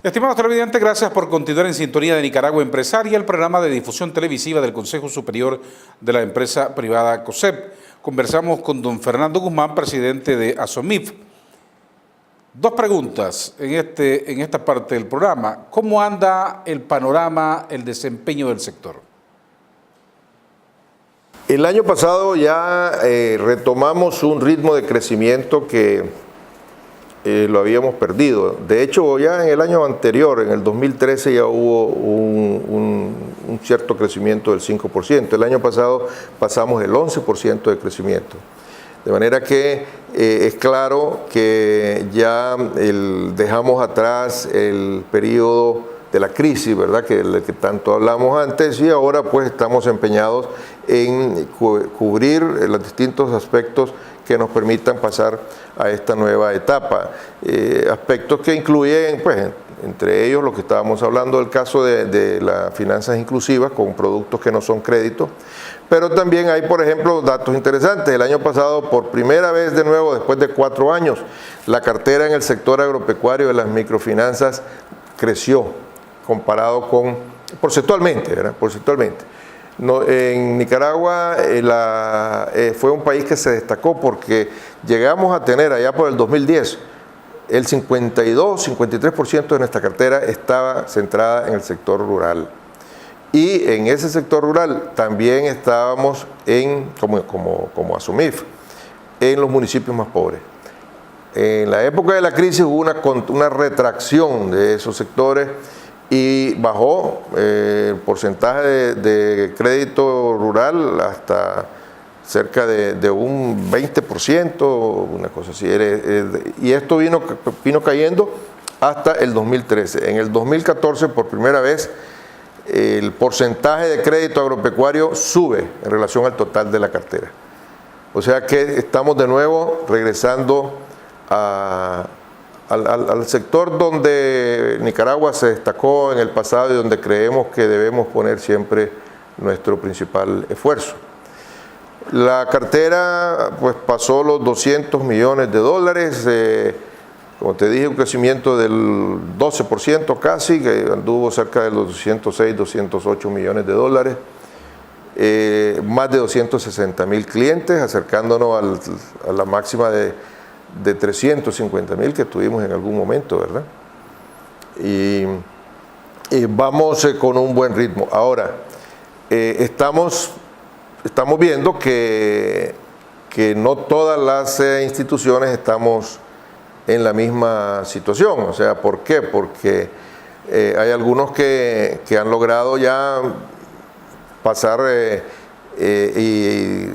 Estimados televidentes, gracias por continuar en sintonía de Nicaragua Empresaria, el programa de difusión televisiva del Consejo Superior de la Empresa Privada COSEP. Conversamos con don Fernando Guzmán, presidente de ASOMIF. Dos preguntas en esta parte del programa. ¿Cómo anda el panorama, el desempeño del sector? El año pasado ya retomamos un ritmo de crecimiento que lo habíamos perdido. De hecho, ya en el año anterior, en el 2013, ya hubo un cierto crecimiento del 5%. El año pasado pasamos el 11% de crecimiento. De manera que es claro que ya dejamos atrás el periodo de la crisis, ¿verdad? Del que tanto hablamos antes, y ahora pues estamos empeñados en cubrir los distintos aspectos que nos permitan pasar a esta nueva etapa. Aspectos que incluyen, pues, entre ellos lo que estábamos hablando del caso de las finanzas inclusivas con productos que no son créditos, pero también hay, por ejemplo, datos interesantes. El año pasado, por primera vez de nuevo, después de 4 años, la cartera en el sector agropecuario de las microfinanzas creció comparado con, porcentualmente, ¿verdad? Porcentualmente. No, en Nicaragua fue un país que se destacó porque llegamos a tener allá por el 2010, el 52-53% de nuestra cartera estaba centrada en el sector rural. Y en ese sector rural también estábamos como ASOMIF, en los municipios más pobres. En la época de la crisis hubo una retracción de esos sectores y bajó el porcentaje de crédito rural hasta cerca de un 20%, una cosa así. Y esto vino cayendo hasta el 2013. En el 2014, por primera vez, el porcentaje de crédito agropecuario sube en relación al total de la cartera. O sea que estamos de nuevo regresando al sector donde Nicaragua se destacó en el pasado y donde creemos que debemos poner siempre nuestro principal esfuerzo. La cartera pues pasó los $200 millones, como te dije, un crecimiento del 12% casi, que anduvo cerca de los 206, 208 millones de dólares, más de 260,000 clientes, acercándonos a la máxima de 350,000 que tuvimos en algún momento, ¿verdad? Y vamos con un buen ritmo. Ahora, estamos viendo que no todas las instituciones estamos en la misma situación. O sea, ¿por qué? Porque hay algunos que han logrado ya pasar y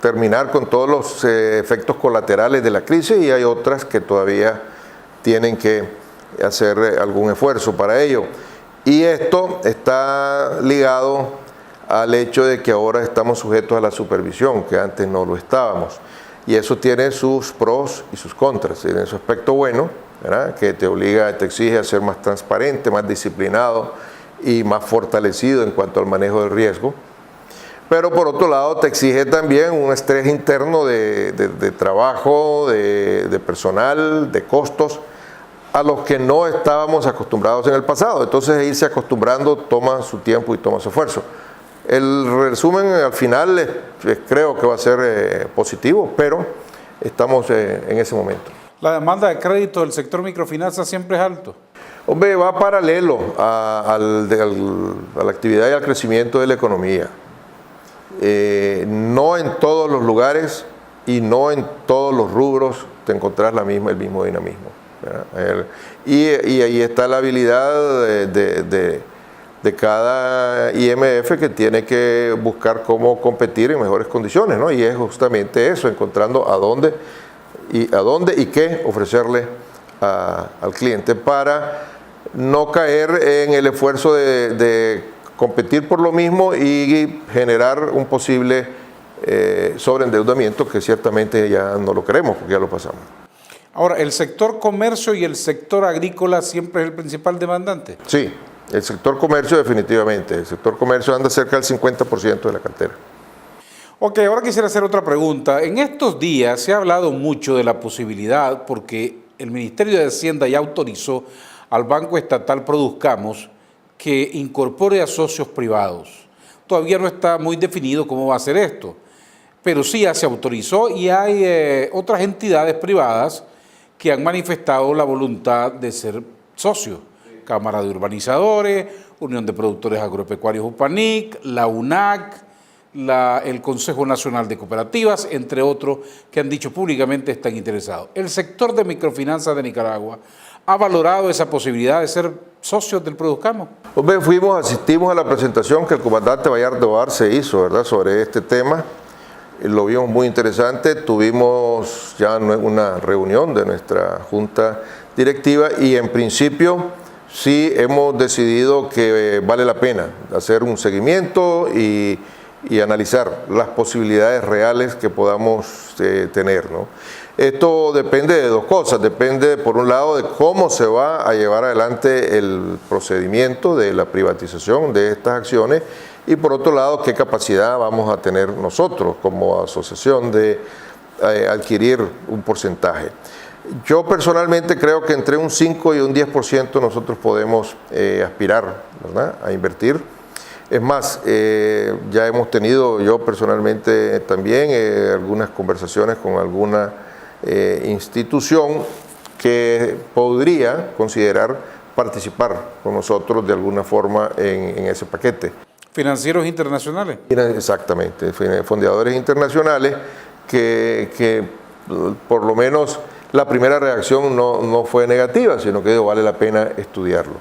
terminar con todos los efectos colaterales de la crisis, y hay otras que todavía tienen que hacer algún esfuerzo para ello. Y esto está ligado al hecho de que ahora estamos sujetos a la supervisión, que antes no lo estábamos. Y eso tiene sus pros y sus contras. Tiene su aspecto bueno, ¿verdad? Que te exige a ser más transparente, más disciplinado y más fortalecido en cuanto al manejo del riesgo. Pero por otro lado te exige también un estrés interno de trabajo, de personal, de costos, a los que no estábamos acostumbrados en el pasado. Entonces irse acostumbrando toma su tiempo y toma su esfuerzo. El resumen al final creo que va a ser positivo, pero estamos en ese momento. ¿La demanda de crédito del sector microfinanza siempre es alto? Hombre, va paralelo a la actividad y al crecimiento de la economía. No en todos los lugares y no en todos los rubros te encontrás el mismo dinamismo, ¿verdad? Y ahí está la habilidad de cada IMF, que tiene que buscar cómo competir en mejores condiciones, ¿no? Y es justamente eso, encontrando a dónde y qué ofrecerle al cliente para no caer en el esfuerzo de competir por lo mismo y generar un posible sobreendeudamiento, que ciertamente ya no lo queremos, porque ya lo pasamos. Ahora, ¿el sector comercio y el sector agrícola siempre es el principal demandante? Sí, el sector comercio definitivamente. El sector comercio anda cerca del 50% de la cartera. Ok, ahora quisiera hacer otra pregunta. En estos días se ha hablado mucho de la posibilidad, porque el Ministerio de Hacienda ya autorizó al Banco Estatal Produzcamos que incorpore a socios privados. Todavía no está muy definido cómo va a ser esto, pero sí ya se autorizó y hay otras entidades privadas que han manifestado la voluntad de ser socios. Cámara de Urbanizadores, Unión de Productores Agropecuarios UPANIC, la UNAC, el Consejo Nacional de Cooperativas, entre otros, que han dicho públicamente están interesados. El sector de microfinanzas de Nicaragua ha valorado esa posibilidad de ser socios del Produzcamos. Hombre, asistimos a la presentación que el comandante Bayardo Arce hizo, ¿verdad?, sobre este tema. Lo vimos muy interesante. Tuvimos ya una reunión de nuestra junta directiva y en principio sí hemos decidido que vale la pena hacer un seguimiento y analizar las posibilidades reales que podamos tener, ¿no? Esto depende de dos cosas. Depende, por un lado, de cómo se va a llevar adelante el procedimiento de la privatización de estas acciones y, por otro lado, qué capacidad vamos a tener nosotros como asociación de adquirir un porcentaje. Yo personalmente creo que entre un 5 y un 10% nosotros podemos aspirar, ¿verdad?, a invertir. Es más, ya hemos tenido, yo personalmente también, algunas conversaciones con alguna institución que podría considerar participar con nosotros de alguna forma en ese paquete. ¿Financieros internacionales? Exactamente, fondeadores internacionales que por lo menos la primera reacción no fue negativa, sino que vale la pena estudiarlo.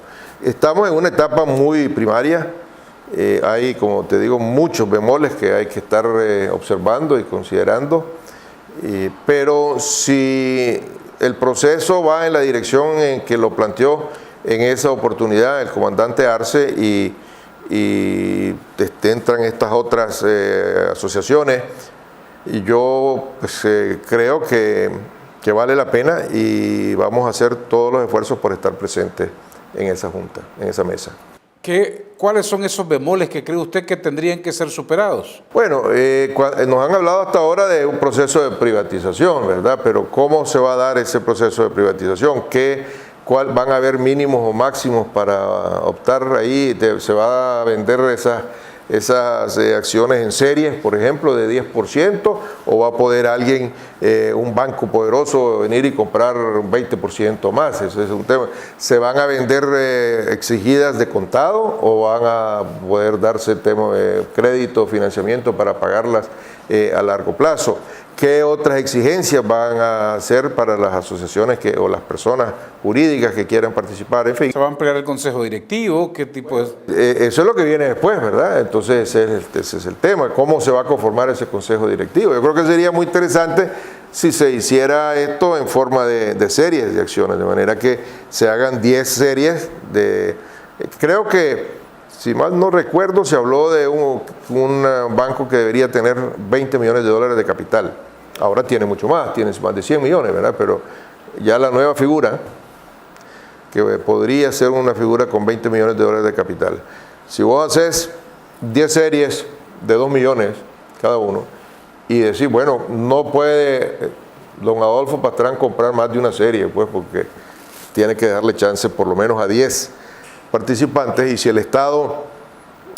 Estamos en una etapa muy primaria. Hay, como te digo, muchos bemoles que hay que estar observando y considerando, pero si el proceso va en la dirección en que lo planteó en esa oportunidad el comandante Arce y entran estas otras asociaciones, y yo pues, creo que vale la pena y vamos a hacer todos los esfuerzos por estar presentes en esa junta, en esa mesa. ¿Cuáles son esos bemoles que cree usted que tendrían que ser superados? Bueno, nos han hablado hasta ahora de un proceso de privatización, ¿verdad? Pero ¿cómo se va a dar ese proceso de privatización? ¿Cuál van a haber mínimos o máximos para optar ahí? ¿Se va a vender esas acciones en series, por ejemplo, de 10%? ¿O va a poder alguien, un banco poderoso, venir y comprar un 20% más? Ese es un tema. ¿Se van a vender exigidas de contado o van a poder darse crédito, financiamiento para pagarlas a largo plazo? ¿Qué otras exigencias van a hacer para las asociaciones o las personas jurídicas que quieran participar? En fin. ¿Se va a ampliar el consejo directivo? ¿Qué tipo de...? Eso es lo que viene después, ¿verdad? Entonces ese es el tema. ¿Cómo se va a conformar ese consejo directivo? Yo creo que sería muy interesante si se hiciera esto en forma de series de acciones, de manera que se hagan 10 series de... Creo que, si mal no recuerdo, se habló de un banco que debería tener $20 millones de capital. Ahora tiene mucho más, tiene más de 100 millones, ¿verdad? Pero ya la nueva figura, que podría ser una figura con $20 millones de capital. Si vos haces 10 series de 2 millones cada uno y decís, bueno, no puede don Adolfo Pastrán comprar más de una serie, pues porque tiene que darle chance por lo menos a 10 participantes, y si el Estado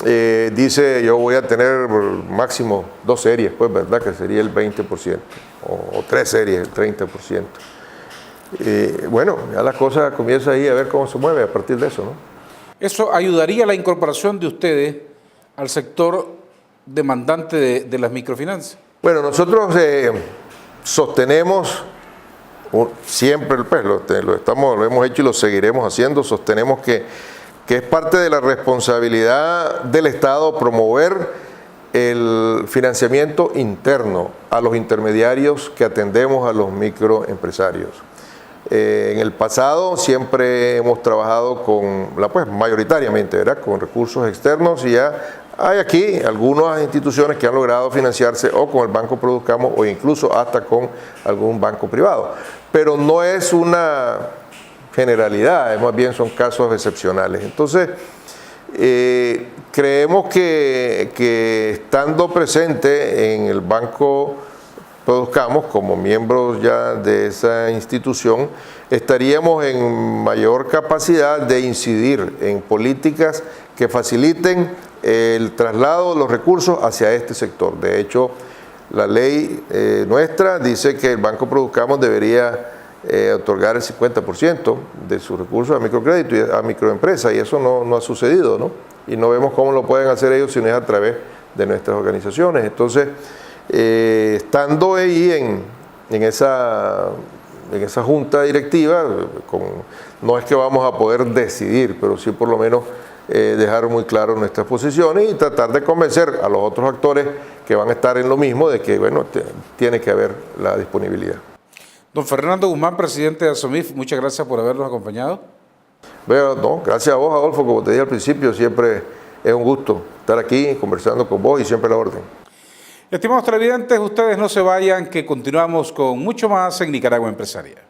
dice yo voy a tener máximo 2 series, pues verdad que sería el 20%, o 3 series, el 30%. Bueno, ya la cosa comienza ahí a ver cómo se mueve a partir de eso, ¿no? ¿Eso ayudaría a la incorporación de ustedes al sector demandante de las microfinanzas? Bueno, nosotros sostenemos siempre, pues, lo hemos hecho y lo seguiremos haciendo, sostenemos que es parte de la responsabilidad del Estado promover el financiamiento interno a los intermediarios que atendemos a los microempresarios. En el pasado siempre hemos trabajado mayoritariamente, ¿verdad?, con recursos externos, y ya hay aquí algunas instituciones que han logrado financiarse o con el Banco Produzcamos o incluso hasta con algún banco privado. Pero no es una generalidad, más bien son casos excepcionales. Entonces, creemos que estando presente en el Banco produzcamos como miembros ya de esa institución, estaríamos en mayor capacidad de incidir en políticas que faciliten el traslado de los recursos hacia este sector. De hecho, la ley nuestra dice que el Banco Produzcamos debería otorgar el 50% de sus recursos a microcrédito y a microempresas, y eso no ha sucedido, ¿no? Y no vemos cómo lo pueden hacer ellos si no es a través de nuestras organizaciones. Entonces, estando ahí en esa junta directiva, no es que vamos a poder decidir, pero sí por lo menos dejar muy claro nuestras posiciones y tratar de convencer a los otros actores que van a estar en lo mismo de que, bueno, tiene que haber la disponibilidad. Don Fernando Guzmán, presidente de ASOMIF, muchas gracias por habernos acompañado. Bueno, no, gracias a vos, Adolfo, como te dije al principio, siempre es un gusto estar aquí conversando con vos y siempre a la orden. Estimados televidentes, ustedes no se vayan, que continuamos con mucho más en Nicaragua Empresaria.